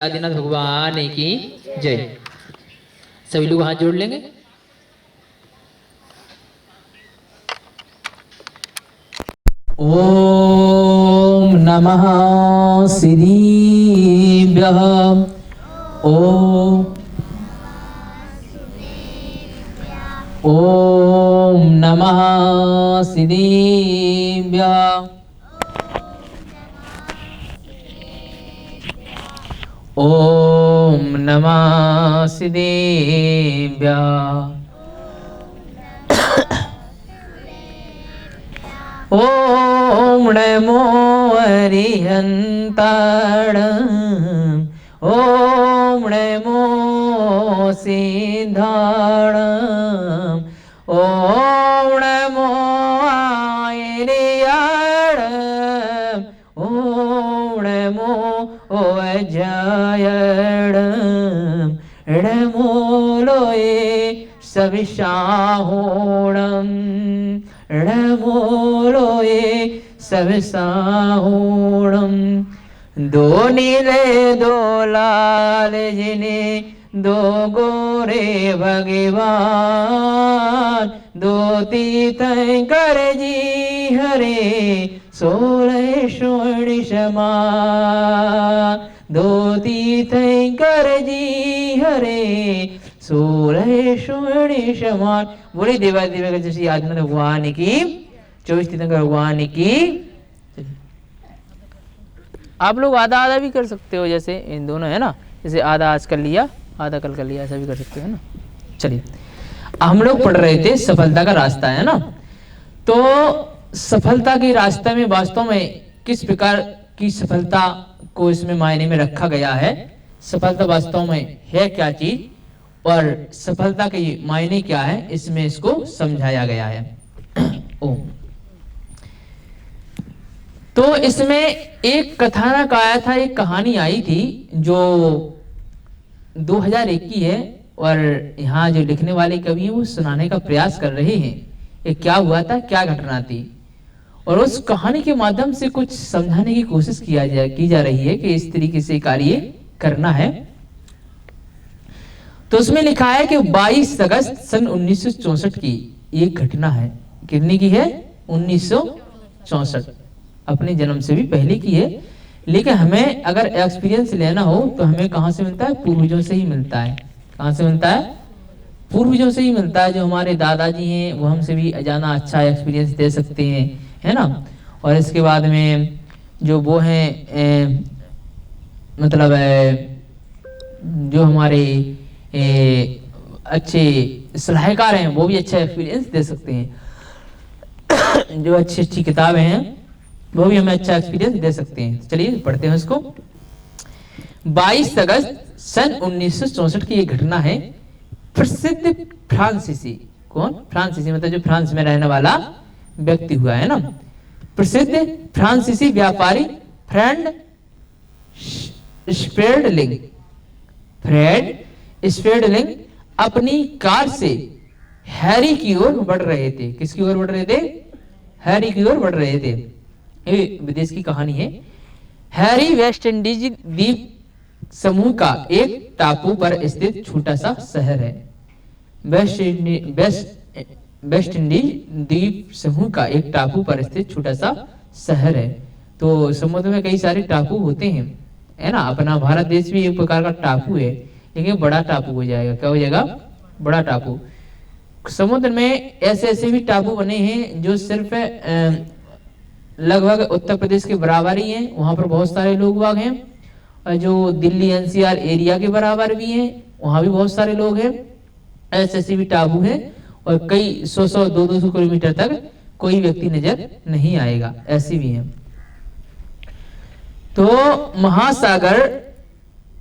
आदिनाथ भगवान की जय। सभी लोग हाथ जोड़ लेंगे। ओम नमः सिद्धिभ्यः। ओम नमः सिद्धिभ्यः। ओम नमः सिद्धिभ्यः। ओम नमो अरिहंताणं। ओम नमो सिद्धाणं। ओम नमो आयर्याणं। ओम नमो अजयणं। नमो लोये सविशाहोणं। नमो लोये सविशाहोणं। दो नीले दो लाल जिने दो गोरे भगवान। दो तीर्थंकर जी हरे सोलह स्वर्ण समान। दो तीर्थंकर जी हरे सोलह स्वर्ण समान। बोले देवा देवा जैसे आदिनाथ भगवान की, 24 तीर्थंकर भगवान की। आप लोग आधा आधा भी कर सकते हो, जैसे इन दोनों है ना, जैसे आधा आज कर लिया आधा कल कर लिया, ऐसा भी कर सकते हो ना। चलिए, हम लोग पढ़ रहे थे सफलता का रास्ता, है ना। तो सफलता के रास्ते में वास्तव में किस प्रकार की सफलता को इसमें मायने में रखा गया है, सफलता वास्तव में है क्या चीज और सफलता के मायने क्या है, इसमें इसको समझाया गया है। ओ तो इसमें एक कथानक आया था, एक कहानी आई थी जो 2001 की है और यहाँ जो लिखने वाले कवि हैं वो सुनाने का प्रयास कर रहे हैं ये क्या हुआ था, क्या घटना थी, और उस कहानी के माध्यम से कुछ समझाने की कोशिश की जा रही है कि इस तरीके से कार्य करना है। तो उसमें लिखा है कि 22 अगस्त सन 1964 की एक घटना है। कितने की है? 1964, अपने जन्म से भी पहले की है। लेकिन हमें अगर एक्सपीरियंस लेना हो तो हमें कहां से मिलता है? पूर्वजों से ही मिलता है। कहां से मिलता है? पूर्वजों से ही मिलता है। जो हमारे दादाजी हैं वो हमसे भी ज्यादा अच्छा एक्सपीरियंस दे सकते हैं, है ना। और इसके बाद में जो वो हैं मतलब जो हमारे अच्छे सलाहकार हैं वो भी अच्छा एक्सपीरियंस दे सकते हैं। जो अच्छी अच्छी किताबें हैं वो भी हमें अच्छा एक्सपीरियंस दे सकते हैं। चलिए पढ़ते हैं उसको। 22 अगस्त सन 1964 की एक घटना है। प्रसिद्ध फ्रांसीसी, कौन? फ्रांसीसी मतलब जो फ्रांस में रहने वाला व्यक्ति हुआ, है ना। प्रसिद्ध फ्रांसीसी व्यापारी फ्रेड स्पेरडलिंग अपनी कार से हैरी की ओर बढ़ रहे थे। किसकी ओर बढ़ रहे थे? हैरी की ओर बढ़ रहे थे। ये विदेश की कहानी है। हैरी वेस्ट इंडीज द्वीप समूह का एक टापू पर स्थित छोटा सा शहर है। वेस्ट इंडीज द्वीप समूह का एक टापू पर स्थित छोटा सा शहर है। तो समुद्र में कई सारे टापू होते हैं, है ना। अपना भारत देश भी एक प्रकार का टापू है, लेकिन बड़ा टापू हो जाएगा। क्या हो जाएगा? बड़ा टापू। समुद्र में ऐसे ऐसे भी टापू बने हैं जो सिर्फ लगभग उत्तर प्रदेश के बराबर ही हैं, वहां पर बहुत सारे लोग बाग हैं। और जो दिल्ली एनसीआर एरिया के बराबर भी हैं, वहां भी बहुत सारे लोग हैं। ऐसे ऐसे भी टापू हैं और कई 100 200 किलोमीटर तक कोई व्यक्ति नजर नहीं आएगा, ऐसे भी हैं। तो महासागर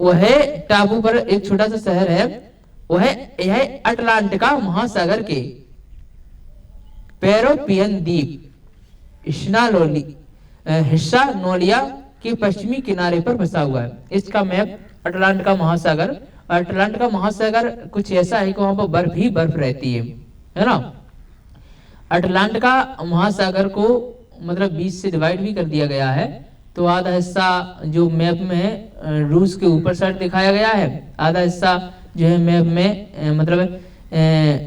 वह टापू पर एक छोटा सा शहर है, वह यह अटलांटिका महासागर के पेरोपियन द्वीप हिस्सानोलिया के पश्चिमी किनारे पर बसा हुआ है। इसका मैप अटलांटिका महासागर कुछ ऐसा है कि वहां पर बर्फ ही बर्फ रहती है ना। अटलांटिका महासागर को मतलब 20 से डिवाइड भी कर दिया गया है, तो आधा हिस्सा जो मैप में है रूस के ऊपर साइड दिखाया गया है, आधा हिस्सा जो है मैप में मतलब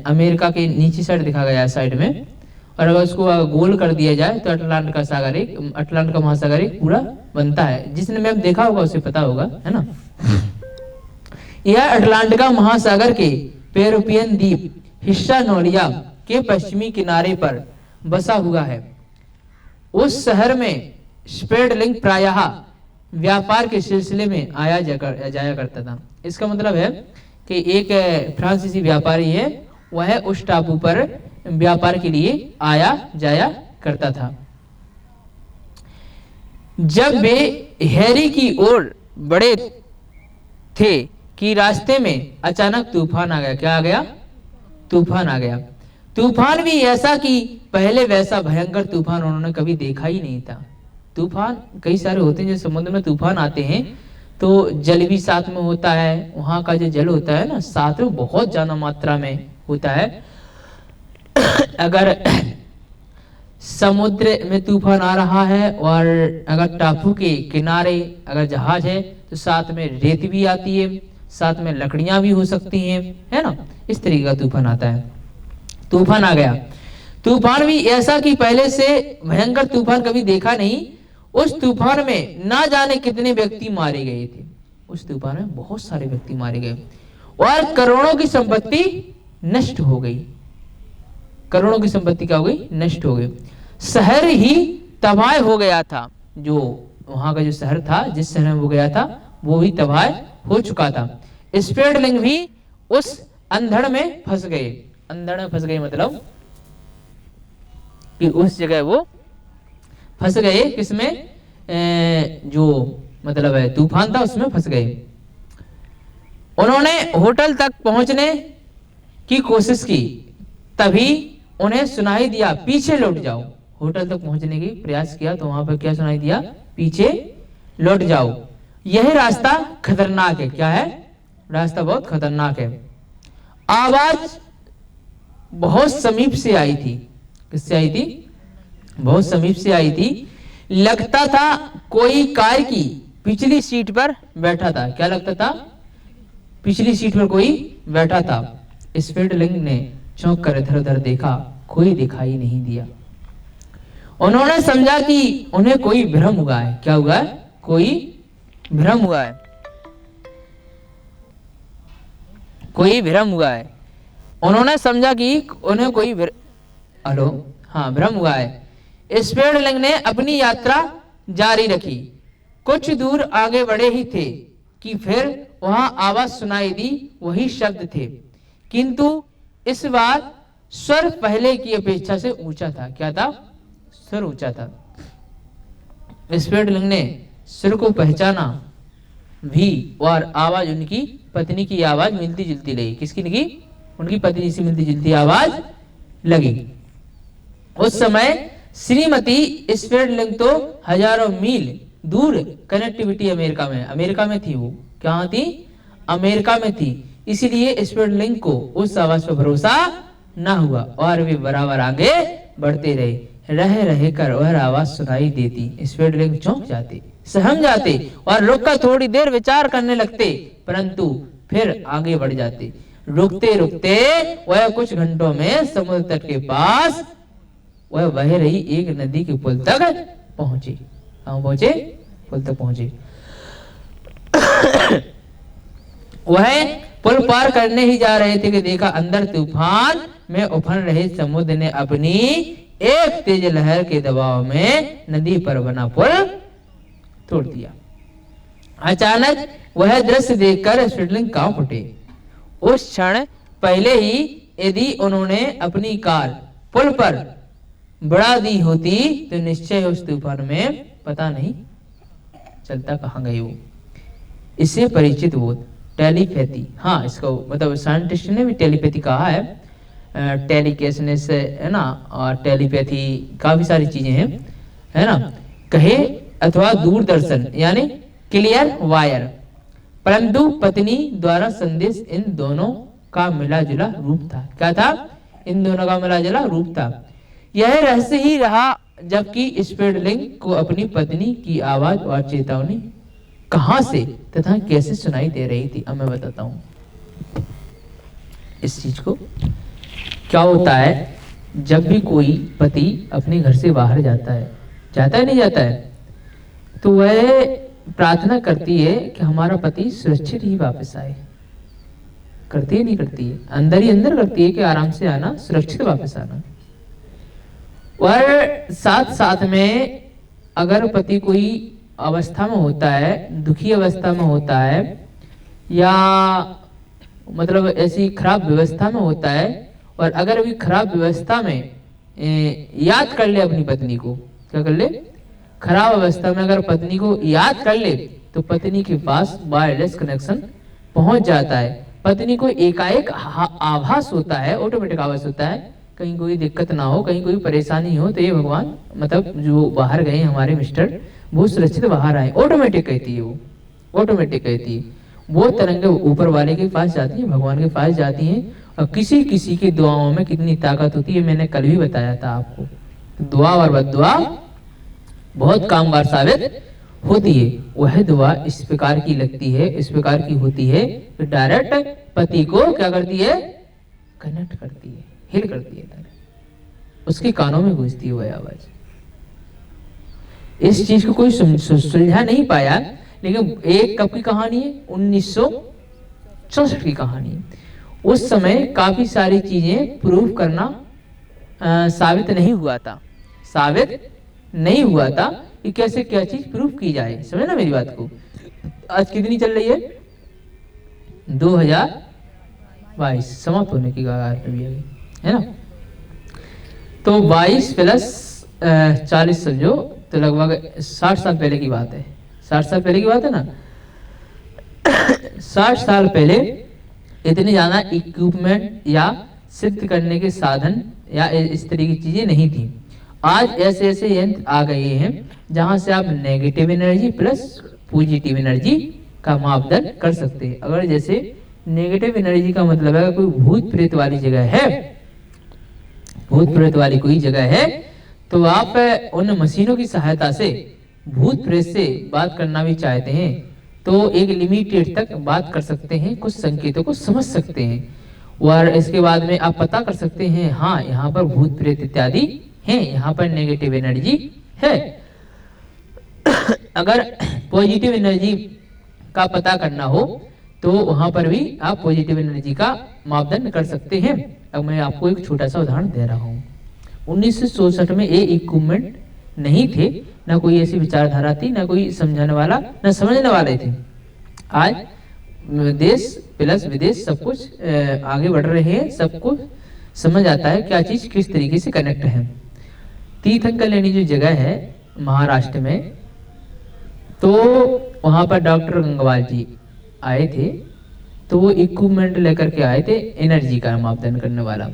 अमेरिका के नीचे साइड दिखा गया है साइड में। और अगर उसको गोल कर दिया जाए तो अटलांटिक का महासागर एक पूरा बनता है। जिसने मैप देखा होगा उसे पता होगा, है ना। यह अटलांटिका महासागर के पेरोपियन द्वीप हिस्पानियोला के पश्चिमी किनारे पर बसा हुआ है। उस शहर में स्पेडलिंग प्रायः व्यापार के सिलसिले में जाया करता था। इसका मतलब है कि एक फ्रांसीसी व्यापारी है, वह उस टापू पर व्यापार के लिए आया जाया करता था। जब वे हैरी की ओर बढ़े थे कि रास्ते में अचानक तूफान आ गया। क्या आ गया? तूफान आ गया। तूफान भी ऐसा कि पहले वैसा भयंकर तूफान उन्होंने कभी देखा ही नहीं था। तूफान कई सारे होते हैं, जो समुद्र में तूफान आते हैं तो जल भी साथ में होता है, वहां का जो जल होता है ना साथ में बहुत ज्यादा मात्रा में होता है। अगर समुद्र में तूफान आ रहा है और अगर टापू के किनारे अगर जहाज है तो साथ में रेत भी आती है, साथ में लकड़ियां भी हो सकती हैं, है ना। इस तरीके का तूफान आता है। तूफान आ गया। तूफान भी ऐसा कि पहले से भयंकर तूफान कभी देखा नहीं। उस तूफान में ना जाने कितने व्यक्ति मारे गए थे। उस तूफान में बहुत सारे व्यक्ति मारे गए और करोड़ों की संपत्ति नष्ट हो गई। करोड़ों की संपत्ति क्या हो गई? नष्ट हो गई। शहर ही तबाह हो गया था। जो वहां का जो शहर था, जिस शहर में वो गया था, वो भी तबाह हो चुका था। स्पेडलिंग भी उस अंधड़ में फंस गए। अंधड़ में फंस गए मतलब कि उस जगह वो फंस गए। किसमें? जो मतलब है तूफान था उसमें फंस गए। उन्होंने होटल तक पहुंचने की कोशिश की, तभी उन्हें सुनाई दिया पीछे लौट जाओ। होटल तक पहुंचने की प्रयास किया तो वहां पर क्या सुनाई दिया? पीछे लौट जाओ, यह रास्ता खतरनाक है। क्या है? रास्ता बहुत खतरनाक है। आवाज बहुत समीप से आई थी। किससे आई थी? बहुत समीप से आई थी। लगता था कोई कार की पिछली सीट पर बैठा था। क्या लगता था? पिछली सीट पर कोई बैठा था। स्पेडलिंग ने चौंक कर इधर उधर देखा, कोई दिखाई नहीं दिया। उन्होंने समझा कि उन्हें कोई भ्रम हुआ है। क्या हुआ है? कोई भ्रम हुआ है। कोई भ्रम हुआ है। उन्होंने समझा कि उन्हें कोई भ्रम हुआ है। स्पेडलिंग ने अपनी यात्रा जारी रखी। कुछ दूर आगे बढ़े ही थे कि फिर वहां आवाज सुनाई दी। वही शब्द थे, किंतु इस बार स्वर पहले की अपेक्षा से ऊंचा था। क्या था? स्वर ऊंचा था। स्पेडलिंग ने स्वर को पहचाना भी और आवाज उनकी पत्नी की आवाज मिलती जुलती लगी। किसकी लगी? उनकी पत्नी से मिलती जुलती आवाज लगी। उस समय श्रीमती स्पेडलिंग तो हजारों मील दूर कनेक्टिविटी अमेरिका में थी। वो कहाँ थी? अमेरिका में थी। इसीलिए स्पेडलिंग को उस आवाज पर भरोसा ना हुआ और वे बराबर आगे बढ़ते रहे। रह कर वह आवाज सुनाई देती। स्पेडलिंग चौंक जाते, सहम जाते और रुककर थोड़ी देर विचार करने लगते, परंतु फिर आगे बढ़ जाते। रुकते रुकते वह कुछ घंटों में समुद्र तट के पास वह बह रही एक नदी के पुल तक पहुंचे। कहां पहुंचे? पुल तक पहुंचे। वह पुल पार करने ही जा रहे थे कि देखा अंदर तूफान में उफन रहे समुद्र ने अपनी एक तेज लहर के दबाव में नदी पर बना पुल तोड़ दिया। अचानक वह दृश्य देखकर स्पेडलिंग कांप उठे। उस क्षण पहले ही यदि उन्होंने अपनी कार पुल पर बढ़ा दी होती तो निश्चय उस तूफान में पता नहीं चलता कहां गए वो। इससे परिचित वो टेलीपैथी, हाँ इसको मतलब साइंटिस्ट ने भी टेलीपैथी कहा है। टेलीकेशनेस है ना, और टेलीपैथी काफी सारी चीजें हैं, है ना। कहे अथवा दूरदर्शन यानी क्लियर वायर। परंतु पत्नी द्वारा संदेश इन दोनों का मिला जुला रूप था। क्या था? इन दोनों का मिला जुला रूप था। यह रहस्य ही रहा जबकि स्पेडलिंग को अपनी पत्नी की आवाज और चेतावनी कहां से तथा कैसे सुनाई दे रही थी। अब मैं बताता हूं इस चीज को। क्या होता है, जब भी कोई पति अपने घर से बाहर जाता है नहीं जाता है, तो वह प्रार्थना करती है कि हमारा पति सुरक्षित ही वापस आए। करती है नहीं करती है, अंदर ही अंदर करती है कि आराम से आना, सुरक्षित वापस आना। और साथ साथ में अगर पति कोई अवस्था में होता है, दुखी अवस्था में होता है, या मतलब ऐसी खराब व्यवस्था में होता है, और अगर अभी खराब व्यवस्था में याद कर ले अपनी पत्नी को, क्या कर ले, खराब अवस्था में अगर पत्नी को याद कर ले, तो पत्नी के पास वायरलेस कनेक्शन पहुंच जाता है। पत्नी को एकाएक आभास होता है, ऑटोमेटिक आभास होता है, कहीं कोई दिक्कत ना हो, कहीं कोई परेशानी हो, तो ये भगवान मतलब जो बाहर गए हमारे मिस्टर वो सुरक्षित बाहर आए। ऑटोमेटिक कहती है, वो ऑटोमेटिक कहती है। वो तरंगे ऊपर वाले के पास जाती है, भगवान के पास जाती हैं। और किसी किसी की दुआओं में कितनी ताकत होती है, मैंने कल भी बताया था आपको। दुआ और बद्दुआ बहुत कामगार साबित होती है। वह दुआ इस प्रकार की लगती है, इस प्रकार की होती है कि डायरेक्ट पति को क्या करती है, कनेक्ट करती है, हिल करती है, उसके कानों में गूंजती है वह आवाज। इस चीज को कोई सुलझा नहीं पाया, लेकिन एक कब की कहानी है, 1964 की कहानी है। उस समय काफी सारी चीजें प्रूव करना साबित नहीं हुआ था, साबित नहीं हुआ था कि कैसे क्या चीज प्रूव की जाए। समझे ना मेरी बात को। आज कितनी चल रही है, 2022 समाप्त होने की कगार पे भी है ना। तो 22 प्लस 40 समझो, तो लगभग 60 साल पहले की बात है। 60 साल पहले की बात है ना। 60 साल पहले इतनी ज्यादा इक्विपमेंट या सिद्ध करने के साधन या इस तरह की चीजें नहीं थी। आज ऐसे ऐसे यंत्र आ गए हैं जहां से आप negative energy plus positive energy का मापदंड कर सकते हैं। अगर जैसे नेगेटिव एनर्जी का मतलब है कोई भूत प्रेत वाली जगह है, भूत प्रेत वाली कोई जगह है, तो आप उन मशीनों की सहायता से भूत प्रेत से बात करना भी चाहते हैं तो एक लिमिटेड तक बात कर सकते हैं, कुछ संकेतों को समझ सकते हैं, और इसके बाद में आप पता कर सकते हैं हाँ यहाँ पर भूत प्रेत इत्यादि हैं, यहाँ पर नेगेटिव एनर्जी है। अगर पॉजिटिव एनर्जी का पता करना हो तो वहां पर भी आप पॉजिटिव एनर्जी का मापदंड कर सकते हैं। अब मैं आपको एक छोटा सा उदाहरण दे रहा हूँ। 1964 में ये इक्विपमेंट नहीं थे, ना कोई ऐसी विचारधारा थी, ना कोई समझाने वाला, ना समझने वाले थे। आज देश प्लस विदेश सब कुछ आगे बढ़ रहे हैं, सबको समझ आता है क्या चीज किस तरीके से कनेक्ट है। तीर्थंकर लेनी जो जगह है महाराष्ट्र में, तो वहां पर डॉक्टर गंगवाल जी आए थे, तो वो इक्विपमेंट लेकर के आए थे एनर्जी का मापदंड करने वाला।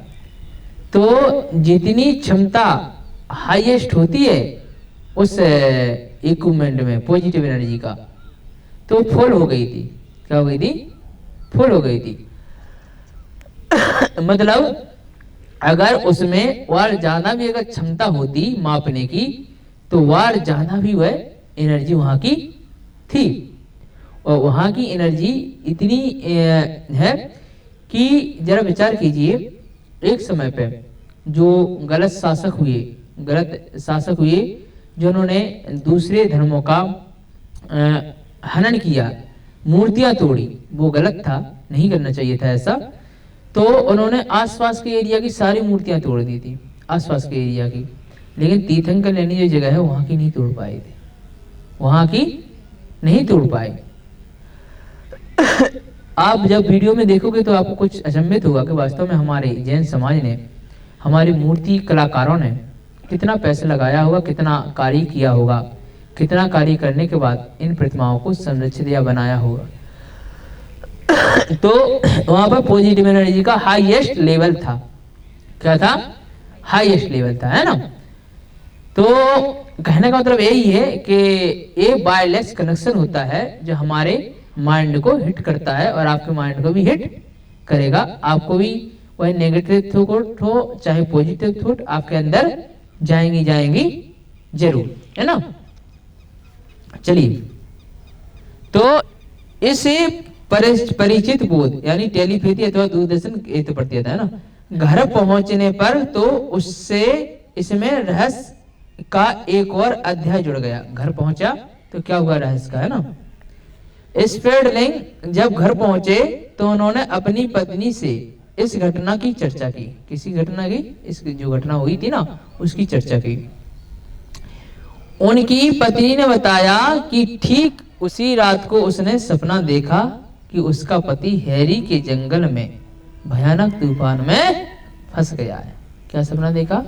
तो जितनी क्षमता हाईएस्ट होती है उस इक्विपमेंट में पॉजिटिव एनर्जी का, तो फुल हो गई थी। क्या हो गई थी? फुल हो गई थी। मतलब अगर उसमें और ज्यादा भी अगर क्षमता होती मापने की, तो और ज्यादा भी वह एनर्जी वहां की थी। और वहां की एनर्जी इतनी है कि जरा विचार कीजिए, एक समय पे जो गलत शासक हुए जिन्होंने दूसरे धर्मों का हनन किया, मूर्तियां तोड़ी, वो गलत था, नहीं करना चाहिए था ऐसा। तो उन्होंने आसपास के एरिया की सारी मूर्तियां तोड़ दी थी, आसपास के एरिया की, लेकिन तीर्थंकर लेनी जो जगह है वहां की नहीं तोड़ पाए थे, वहां की नहीं तोड़ पाए। आप जब वीडियो में देखोगे तो आपको कुछ अचंभित होगा कि वास्तव में हमारे जैन समाज ने, हमारी मूर्ति कलाकारों ने कितना पैसा लगाया होगा, कितना कार्य किया होगा, कितना कार्य करने के बाद इन प्रतिमाओं को संरक्षित या बनाया होगा। तो वहां पर पॉजिटिव एनर्जी का हाईएस्ट लेवल था। क्या था? हाईएस्ट लेवल था, है ना। तो कहने का मतलब यही है कि ये वायरलेस कनेक्शन होता है जो हमारे माइंड को हिट करता है और आपके माइंड को भी हिट करेगा। आपको भी वही नेगेटिव थॉट हो चाहे पॉजिटिव थॉट आपके अंदर जाएंगी जरूर, है ना। चलिए, तो इस परिचित बोध यानी टेलीपैथी अथवा दूरदर्शन ये तो पढ़ती है ना, घर पहुंचने पर तो उससे इसमें रहस्य का एक और अध्याय जुड़ गया। घर पहुंचा तो क्या हुआ रहस्य का, है ना। स्प्रेडलिंग जब घर पहुंचे तो उन्होंने अपनी पत्नी से इस घटना की चर्चा की। किसी घटना की? इस जो घटना हुई थी ना उसकी चर्चा की। उनकी पत्नी ने बताया कि ठीक उसी रात को उसने सपना देखा कि उसका पति हैरी के जंगल में भयानक तूफान में फंस गया है। क्या सपना देखा?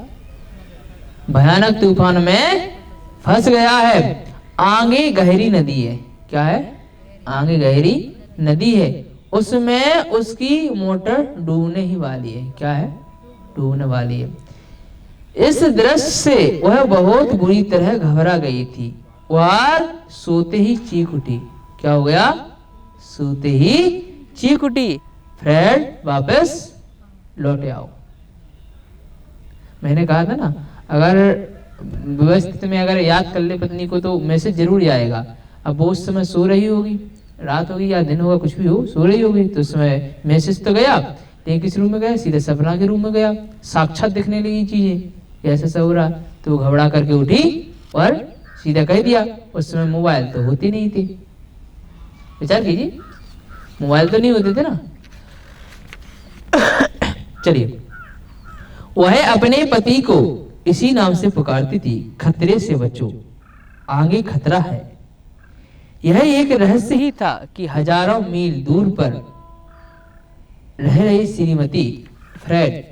भयानक तूफान में फंस गया है। आगे गहरी नदी है। क्या है? आगे गहरी नदी है, उसमें उसकी मोटर डूबने ही वाली है। क्या है? डूबने वाली है। इस दृश्य से वह बहुत बुरी तरह घबरा गई थी और सोते ही चीख उठी। क्या हो गया? सोते ही चीख उठी, फ्रेड वापस लौट आओ। मैंने कहा था ना, अगर व्यवस्थित में अगर याद कर ले पत्नी को तो मैसेज जरूर आएगा। अब वो उस समय सो रही होगी, रात होगी या दिन होगा, कुछ भी हो, सो रही होगी, तो उस समय मैसेज तो गया, लेकिन किस रूम में गया? सीधे सपना के रूम में गया। साक्षात दिखने लगी चीजें, ऐसा सब हो रहा, तो वो घबरा करके उठी और सीधा कह दिया। उस समय मोबाइल तो होते नहीं थे, विचार कीजिए, मोबाइल तो नहीं होते थे ना। चलिए, वह अपने पति को इसी नाम से पुकारती थी, खतरे से बचो, आगे खतरा है। यह एक रहस्य ही था कि हजारों मील दूर पर रह रही श्रीमती फ्रेड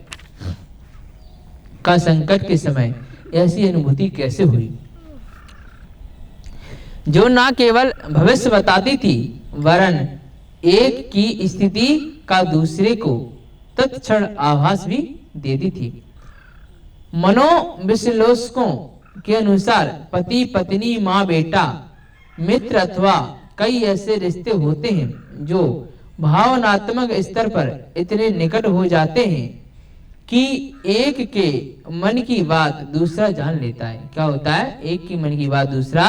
का संकट के समय ऐसी अनुभूति कैसे हुई, जो न केवल भविष्य बताती थी वरन एक की स्थिति का दूसरे को तत्क्षण आभास भी देती थी। मनोविश्लेषकों के अनुसार पति पत्नी, माँ बेटा, मित्र अथवा कई ऐसे रिश्ते होते हैं जो भावनात्मक स्तर पर इतने निकट हो जाते हैं कि एक के मन की बात दूसरा जान लेता है। क्या होता है? एक की मन की बात दूसरा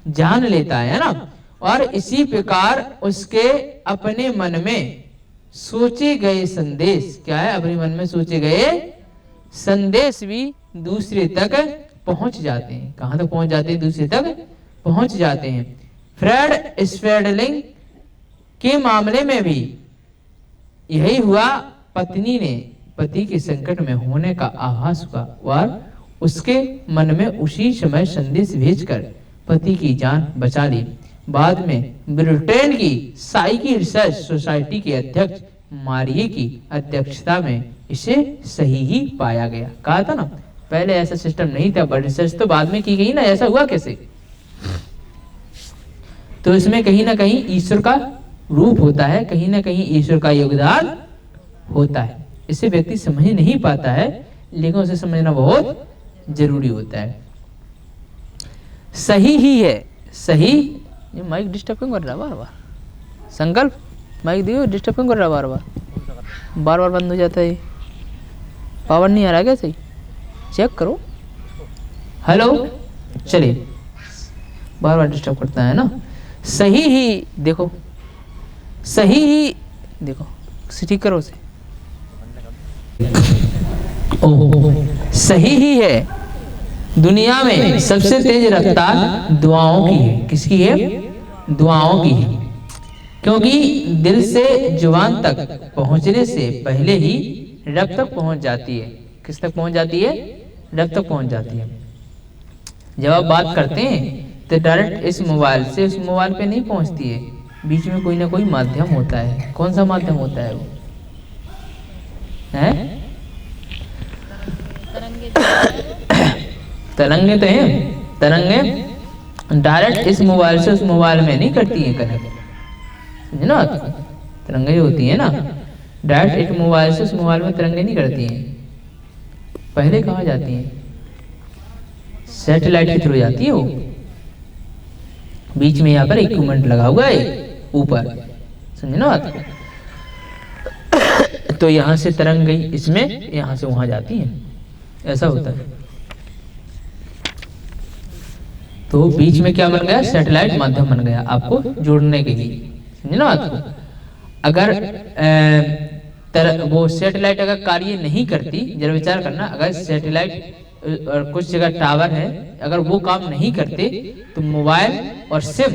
जान लेता है ना। और इसी प्रकार उसके अपने मन में सोचे गए संदेश, क्या है? अपने मन में सोचे गए संदेश भी दूसरे तक पहुंच जाते हैं। कहां तक पहुंच जाते हैं? दूसरे तक पहुंच जाते हैं। फ्रेड स्प्रेडलिंग के मामले में भी यही हुआ। पत्नी ने पति के संकट में होने का आभास हुआ और उसके मन में उसी समय संदेश भेजकर पति की जान बचा ली। बाद में ब्रिटेन की साइकी रिसर्च सोसाइटी के अध्यक्ष मारिए की अध्यक्षता में इसे सही ही पाया गया। कहा था ना, पहले ऐसा सिस्टम नहीं था, बट रिसर्च तो बाद में की गई ना। ऐसा हुआ कैसे? तो इसमें कहीं ना कहीं ईश्वर का रूप होता है, कहीं ना कहीं ईश्वर का योगदान होता है। इसे व्यक्ति समझ नहीं पाता है, लेकिन उसे समझना बहुत जरूरी होता है। सही ही है, सही। ये माइक डिस्टर्ब क्यों कर रहा है बार बार? संकल्प माइक दियो, डिस्टर्ब क्यों कर रहा है बार बार? बार बार बंद हो जाता है। पावर नहीं आ रहा क्या? सही चेक करो। हेलो, चलिए, बार बार डिस्टर्ब करता है ना। सही ही देखो, सही ही देखो, ठीक करो उसे। सही ही है, दुनिया में सबसे तेज रफ्तार दुआओं की है। किसकी है? दुआओं की है, क्योंकि दिल से जुबान तक पहुंचने से पहले ही रब तक पहुंच जाती है। किस तक पहुंच जाती है? रब तक पहुंच जाती है। जब आप बात करते हैं तो डायरेक्ट इस मोबाइल से उस मोबाइल पे नहीं पहुंचती है, बीच में कोई ना कोई माध्यम होता है। कौन सा माध्यम होता है वो? है तरंगे तो हैं, तरंगे डायरेक्ट इस मोबाइल से उस मोबाइल में नहीं करती है कनेक्ट, समझे ना? तरंगे होती है ना, डायरेक्ट एक मोबाइल से उस मोबाइल में तरंगे नहीं करती हैं। पहले कहाँ जाती हैं? सैटेलाइट के थ्रू जाती है वो। बीच में यहाँ पर इक्विपमेंट लगा हुआ है ऊपर, समझे ना बात? तो यहाँ से तरंग गई इसमें, यहाँ से वहां जाती है, ऐसा होता है। तो बीच में क्या बन गया, सैटेलाइट माध्यम बन गया आपको जोड़ने के लिए, समझे ना बात को। अगर वो सैटेलाइट अगर कार्य नहीं करती, जरा विचार करना, अगर सैटेलाइट और कुछ जगह टावर है, अगर वो काम नहीं करते तो मोबाइल और सिम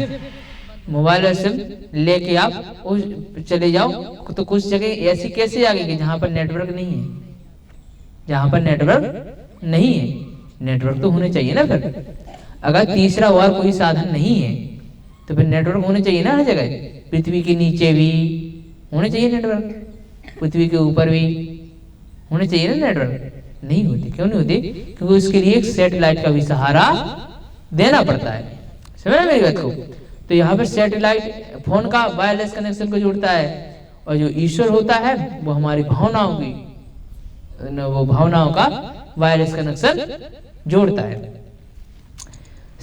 लेके आप चले जाओ, तो कुछ जगह ऐसी कैसे आ गई जहां पर नेटवर्क नहीं है, जहां पर नेटवर्क नहीं है। नेटवर्क तो होने चाहिए ना फिर, अगर तीसरा और कोई साधन नहीं है तो फिर नेटवर्क होने चाहिए ना हर जगह। पृथ्वी के नीचे भी होने चाहिए नेटवर्क, पृथ्वी के ऊपर भी होने चाहिए ना नेटवर्क। नहीं होते, क्यों नहीं होते? क्योंकि उसके लिए एक सैटेलाइट का भी सहारा देना पड़ता है, समझ मेरी बात को। तो यहाँ पर सैटेलाइट फोन का वायरलेस कनेक्शन को जोड़ता है, और जो ईश्वर होता है वो हमारी भावनाओं की, वो भावनाओं का वायरलेस कनेक्शन जोड़ता है।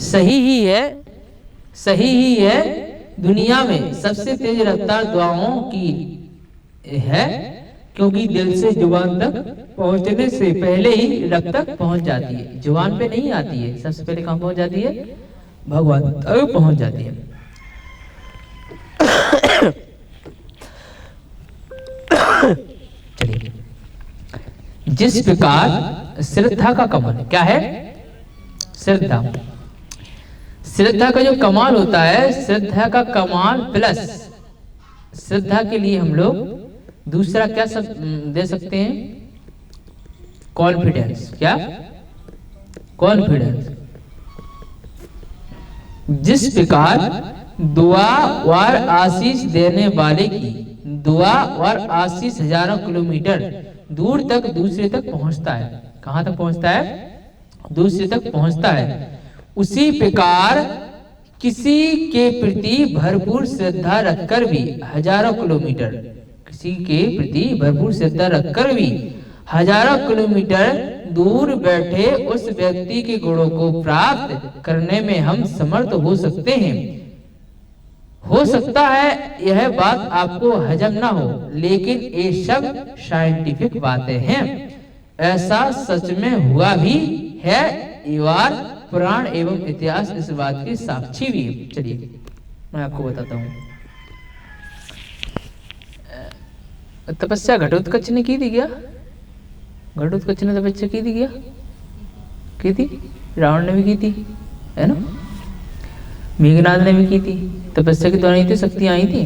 सही ही है दुनिया में सबसे तेज रफ्तार दुआओं की है, क्योंकि दिल से जुबान तक पहुंचने से पहले ही रब तक पहुंच जाती है। जुबान पे नहीं आती है, सबसे पहले कहां पहुंच जाती है? भगवान तक पहुंच जाती है। चलिए, जिस प्रकार श्रद्धा का कमाल क्या है? श्रद्धा का जो कमाल होता है, श्रद्धा का कमाल प्लस श्रद्धा के लिए हम लोग दूसरा क्या दे सकते हैं? कॉन्फिडेंस। क्या? कॉन्फिडेंस। जिस प्रकार दुआ और आशीष देने वाले की दुआ और आशीष हजारों किलोमीटर दूर तक दूसरे तक पहुंचता है। कहां तक पहुंचता है? दूसरे तक पहुंचता है। उसी प्रकार किसी के प्रति भरपूर श्रद्धा रखकर भी हजारों किलोमीटर, किसी के प्रति भरपूर श्रद्धा रखकर भी हजारों किलोमीटर दूर बैठे उस व्यक्ति के गुणों को प्राप्त करने में हम समर्थ हो सकते हैं। हो सकता है यह बात आपको हजम ना हो, लेकिन ये सब साइंटिफिक बातें हैं। ऐसा सच में हुआ भी है, और पुराण एवं इतिहास इस बात की साक्षी भी है। चलिए मैं आपको बताता हूँ। तपस्या घटोत्कच ने की थी क्या? घटोत्कच ने तपस्या की थी क्या? की थी। रावण ने भी की थी, है ना। मेघनाद ने भी की थी। तपस्या के द्वारा ही तो शक्तियां आई थी,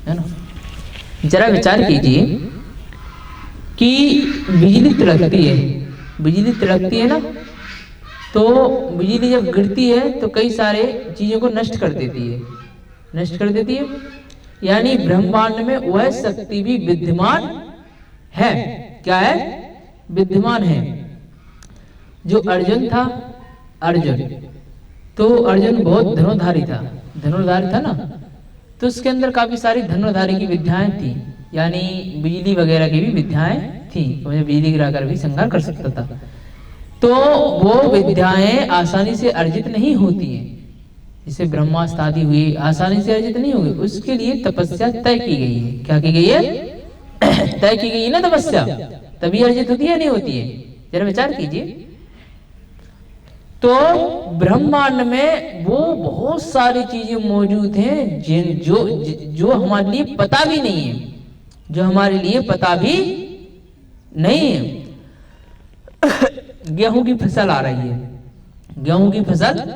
है ना। जरा विचार कीजिए कि बिजली तिड़कती है, बिजली तिड़कती है ना, तो बिजली जब गिरती है तो कई सारे चीजों को नष्ट कर देती है, नष्ट कर देती है। यानी ब्रह्मांड में वह शक्ति भी विद्यमान है। क्या है? विद्यमान है। जो अर्जुन था, अर्जुन तो अर्जुन बहुत धनुर्धारी था, धनुर्धारी था ना, तो उसके अंदर काफी सारी धनुर्धारी की विद्याएं थी, यानी बिजली वगैरह की भी विद्याएं थी, तो मुझे बिजली गिराकर भी संहार कर सकता था। तो वो विद्याएं आसानी से अर्जित नहीं होती हैं, जिसे ब्रह्मास्त्र आदि हुई आसानी से अर्जित नहीं होगी। उसके लिए तपस्या तय की गई है। क्या की गई है? तय की गई है ना तपस्या, तभी अर्जित होती है, नहीं होती है। जरा विचार कीजिए। तो ब्रह्मांड में वो बहुत सारी चीजें मौजूद हैं जो हमारे लिए पता भी नहीं है, जो हमारे लिए पता भी नहीं है। गेहूं की फसल आ रही है, गेहूं की फसल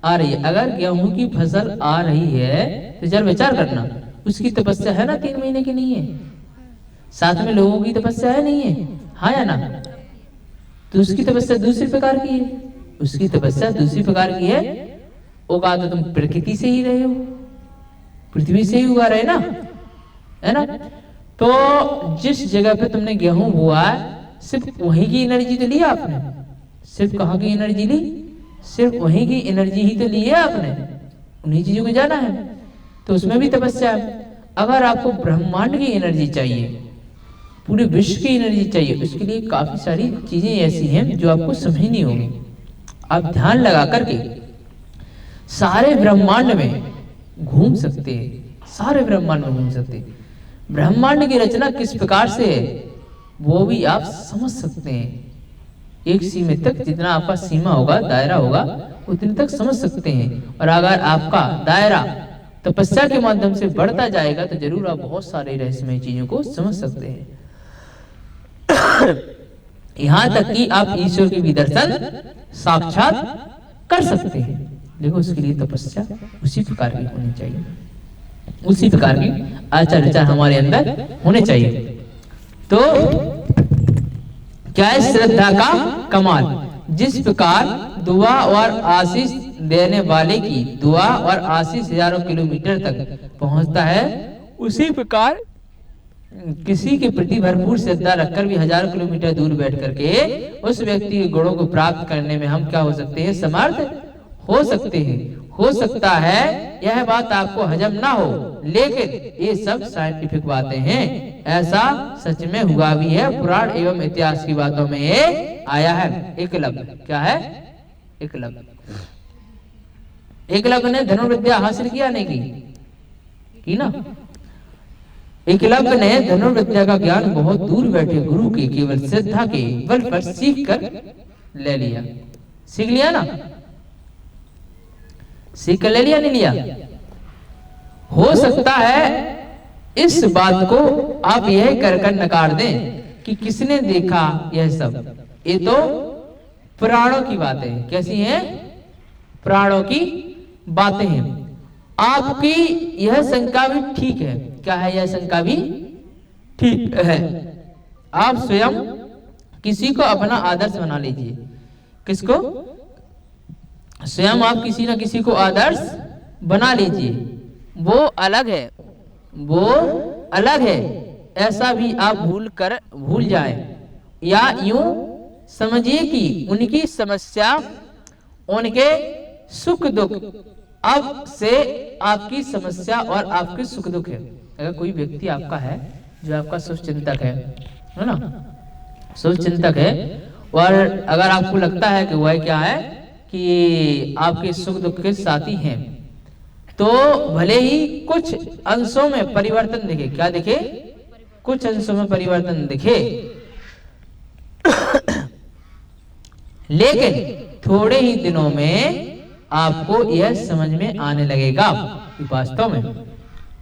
आ रही है। अगर गेहूं की फसल आ रही है तो जरा विचार करना, उसकी तपस्या है ना 3 महीने की? नहीं है। साथ में लोगों की तपस्या है, नहीं है? हाँ या ना? तो उसकी तपस्या दूसरी प्रकार की है, उसकी तपस्या दूसरी प्रकार की है। उगा तो तुम प्रकृति से ही रहे हो, पृथ्वी से ही उगा रहे ना, है ना। तो जिस जगह पे तुमने गेहूं बोआ, सिर्फ वहीं की एनर्जी तो ली आपने। सिर्फ कहाँ की एनर्जी ली? सिर्फ वहीं की एनर्जी ही तो ली है आपने, उन्हीं चीजों को जाना है, तो उसमें भी तपस्या है। अगर आपको ब्रह्मांड की एनर्जी चाहिए, पूरे विश्व की एनर्जी चाहिए, उसके लिए काफी सारी चीजें ऐसी हैं जो आपको समझनी होगी। आप ध्यान लगा करके सारे ब्रह्मांड में घूम सकते हैं, सारे ब्रह्मांड में घूम सकते हैं। ब्रह्मांड की रचना किस प्रकार से है वो भी आप समझ सकते हैं, एक सीमा तक, जितना आपका सीमा होगा, दायरा होगा, उतने तक समझ सकते हैं। और अगर आपका दायरा तपस्या के माध्यम से बढ़ता जाएगा तो जरूर आप बहुत सारे रहस्यमय चीजों को समझ सकते हैं। यहाँ तक कि आप ईश्वर के भी दर्शन साक्षात कर सकते हैं। देखो, उसके लिए तपस्या उसी प्रकार की होनी चाहिए, उसी प्रकार की आचार विचार हमारे अंदर होने चाहिए। तो क्या है श्रद्धा का कमाल? जिस प्रकार दुआ और आशीष देने वाले की दुआ और आशीष हजारों किलोमीटर तक पहुंचता है, उसी प्रकार किसी के प्रति भरपूर श्रद्धा रखकर भी हजारों किलोमीटर दूर बैठ करके उस व्यक्ति के गुणों को प्राप्त करने में हम क्या हो सकते हैं? समर्थ हो सकते हैं। हो सकता है यह बात आपको हजम ना हो, लेकिन ये सब साइंटिफिक बातें हैं। ऐसा सच में हुआ भी है, पुराण एवं इतिहास की बातों में ये आया है। एकलव्य, क्या है? एकलव्य। एकलव्य ने धनुर्विद्या हासिल किया नहीं की ना? एकलव्य ने धनुर्विद्या का ज्ञान बहुत दूर बैठे गुरु के केवल श्रद्धा के बल पर सीख कर ले लिया। सीख लिया ना? सीख कर ले लिया, नहीं लिया? हो सकता है इस बात को आप यह कर नकार दें कि किसने देखा यह सब। ये तो पुराणों की बातें हैं। कैसी हैं? पुराणों की बातें हैं। आपकी यह शंका भी ठीक है। क्या है? यह शंका भी ठीक है। आप स्वयं किसी को अपना आदर्श बना लीजिए। किसको? स्वयं आप किसी ना किसी को आदर्श बना लीजिए। वो अलग है, वो अलग है, ऐसा भी आप भूल जाएं, या यूं समझिए कि उनकी समस्या, उनके सुख दुख अब से आपकी समस्या और आपके सुख दुख है। अगर कोई व्यक्ति आपका है जो आपका शुभचिंतक है ना, शुभचिंतक है, और अगर आपको लगता है कि वह क्या है कि आपके सुख दुख के साथी हैं, तो भले ही कुछ अंशों में परिवर्तन दिखे। क्या दिखे? कुछ अंशों में परिवर्तन दिखे, लेकिन थोड़े ही दिनों में आपको यह समझ में आने लगेगा कि वास्तव में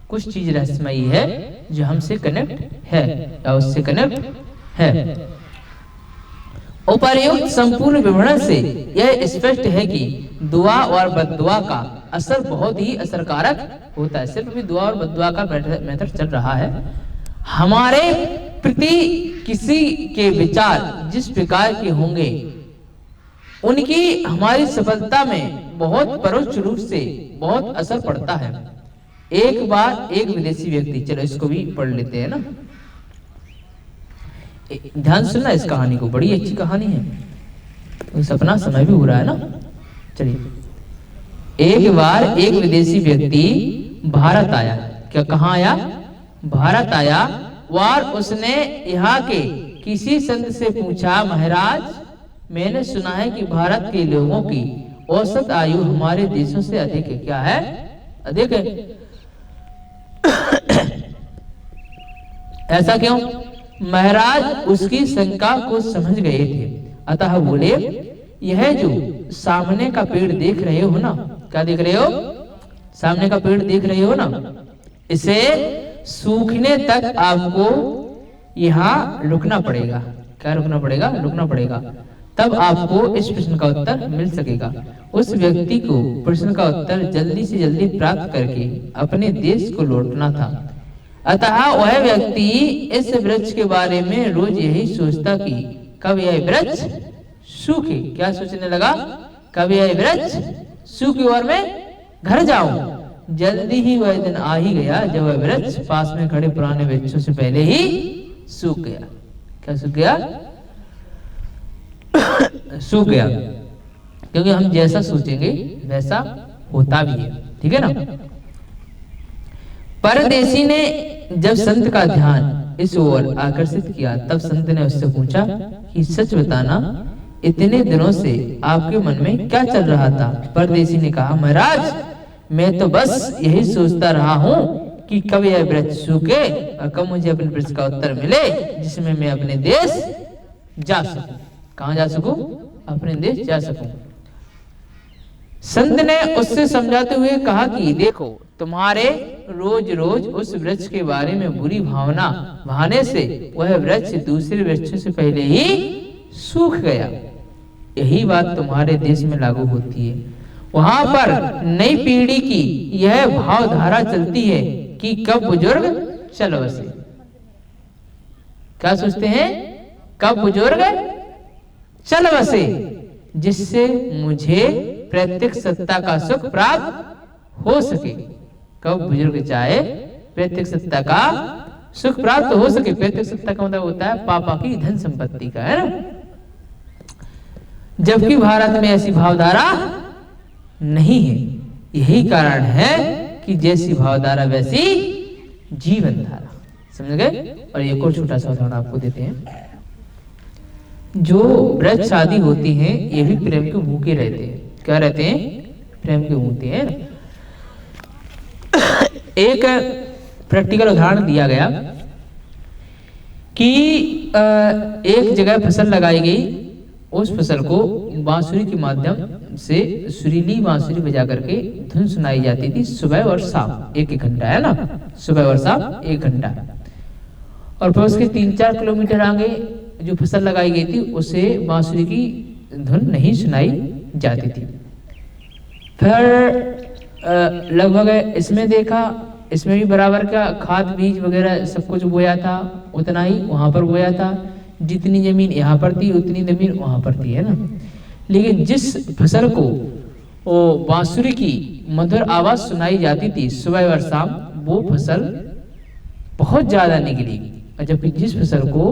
कुछ चीज रहस्यमयी है जो हमसे कनेक्ट है या उससे कनेक्ट है। उपर्युक्त संपूर्ण विवरण से यह स्पष्ट है कि दुआ और बद्दुआ का असर बहुत ही असरकारक होता है। सिर्फ भी दुआ और बद्दुआ का मेथड चल रहा है। हमारे प्रति किसी के विचार जिस प्रकार के होंगे, उनकी हमारी सफलता में बहुत परोक्ष रूप से बहुत असर पड़ता है। एक बार एक विदेशी व्यक्ति, चलो इसको भी पढ़ लेते हैं ना, ध्यान सुनना इस कहानी को, बड़ी अच्छी कहानी है। सपना समय भी हो रहा है ना। चलिए, एक बार एक विदेशी व्यक्ति भारत आया। क्या? कहाँ आया? भारत आया। और उसने यहाँ के किसी संत से पूछा, महाराज मैंने सुना है कि भारत के लोगों की औसत आयु हमारे देशों से अधिक है। क्या है? अधिक है। ऐसा क्यों? महाराज उसकी शंका को समझ गए थे, अतः बोले, यह जो सामने का पेड़ देख रहे हो ना, क्या देख रहे हो? सामने का पेड़ देख रहे हो ना, इसे सूखने तक आपको यहाँ रुकना पड़ेगा। क्या रुकना पड़ेगा? रुकना पड़ेगा, तब आपको इस प्रश्न का उत्तर मिल सकेगा। उस व्यक्ति को प्रश्न का उत्तर जल्दी से जल्दी प्राप्त करके अपने देश को लौटना था, अतः वह व्यक्ति इस वृक्ष के बारे में रोज यही सोचता कि कब यह वृक्ष सूखे। क्या सोचने लगा? कब यह वृक्ष सूखे और मैं घर जाऊं। जल्दी ही वह दिन आ ही गया जब वह वृक्ष पास में खड़े पुराने वृक्षों से पहले ही सूख गया। क्या सूख गया? सूख गया, क्योंकि हम जैसा सोचेंगे वैसा होता भी है। ठीक है ना? परदेशी ने जब संत का ध्यान इस ओर आकर्षित किया, तब संत ने उससे पूछा कि सच बताना, इतने दिनों से आपके मन में क्या चल रहा था? परदेशी ने कहा, महाराज मैं तो बस यही सोचता रहा हूँ कि कब यह वृक्ष सूखे और कब मुझे अपने प्रश्न का उत्तर मिले जिसमें मैं अपने देश जा सकूं। कहाँ जा सकूं? अपने देश जा सकूं। संत ने उससे समझाते हुए कहा कि देखो, तुम्हारे रोज रोज उस वृक्ष के बारे में बुरी भावना बहाने से वह वृक्ष दूसरे वृक्षों से पहले ही सूख गया। यही बात तुम्हारे देश में लागू होती है। वहां पर नई पीढ़ी की यह भावधारा चलती है कि कब बुजुर्ग चल बसे। क्या सोचते हैं? कब बुजुर्ग चल बसे, जिससे मुझे प्रत्यक्ष सत्ता का सुख प्राप्त हो सके। कब बुजुर्ग चाहे प्रत्यक्ष सत्ता का सुख प्राप्त हो सके। प्रत्यक्ष सत्ता का मतलब होता है पापा की धन संपत्ति का, है ना। जबकि भारत में ऐसी भावधारा नहीं है। यही कारण है कि जैसी भावधारा वैसी जीवन धारा। समझ गए? और एक और छोटा सा उदाहरण आपको देते हैं। जो व्रत शादी होती हैं ये भी प्रेम के भूखे रहते हैं। क्या रहते हैं? प्रेम के भूखे हैं। एक प्रैक्टिकल उदाहरण दिया गया कि एक जगह फसल लगाई गई। उस फसल को बांसुरी के माध्यम से सुरीली बांसुरी बजा करके धुन सुनाई जाती थी सुबह और शाम, 1-1 घंटा, है ना। सुबह और शाम 1 घंटा। और फिर उसके 3-4 किलोमीटर आगे जो फसल लगाई गई थी उसे बांसुरी की धुन नहीं सुनाई जाती थी। फिर लगभग इसमें देखा, इसमें भी बराबर का खाद बीज वगैरह सब कुछ बोया था, उतना ही वहां पर बोया था। जितनी जमीन यहाँ पर थी उतनी जमीन वहां पर थी, है ना। लेकिन जिस फसल को वो बांसुरी की मधुर आवाज सुनाई जाती थी सुबह और शाम, वो फसल बहुत ज्यादा निकली। और जबकि जिस फसल को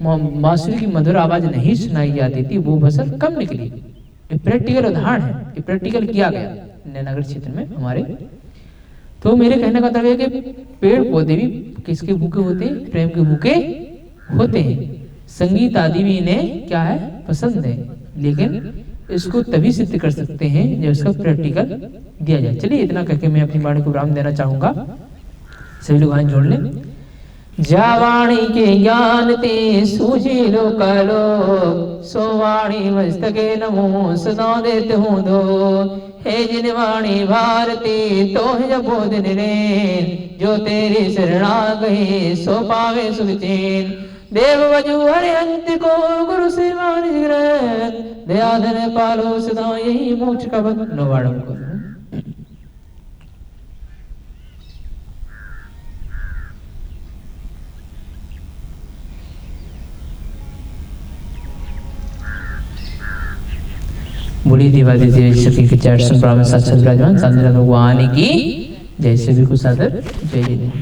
बांसुरी की मधुर आवाज नहीं सुनाई जाती थी वो फसल कम निकली। ये प्रैक्टिकल उदाहरण है। ये प्रैक्टिकल किया गया नगर क्षेत्र में हमारे। तो मेरे कहने का मतलब है कि पेड़ पौधे भी किसके भूखे होते हैं? प्रेम के भूखे होते हैं। संगीत आदि भी इन्हें क्या है? पसंद है। लेकिन इसको तभी सिद्ध कर सकते हैं जब इसका प्रैक्टिकल दिया जाए। चलिए इतना करके मैं अपनी वाणी को विराम देना चाहूंगा। सभी लोग हाथ जोड़ लें। जावाणी के ज्ञान ते सूझी लोकालो, सोवाणी मस्तके नमो सदा देते हूँ दो। हे जिनवाणी भारती तो है बोध निरेन, जो तेरी शरणा गई सो पावे सुख चैन। देव वजू हरे अंत को गुरु से मान ग्रहण, दयाधन पालो सदा यही मोक्ष का बंधन। नवाड़म को बोली देवादिदेव सभी के चरण ब्राह्मण साक्षात विराजमान भगवान की जय। सभी को सादर जय।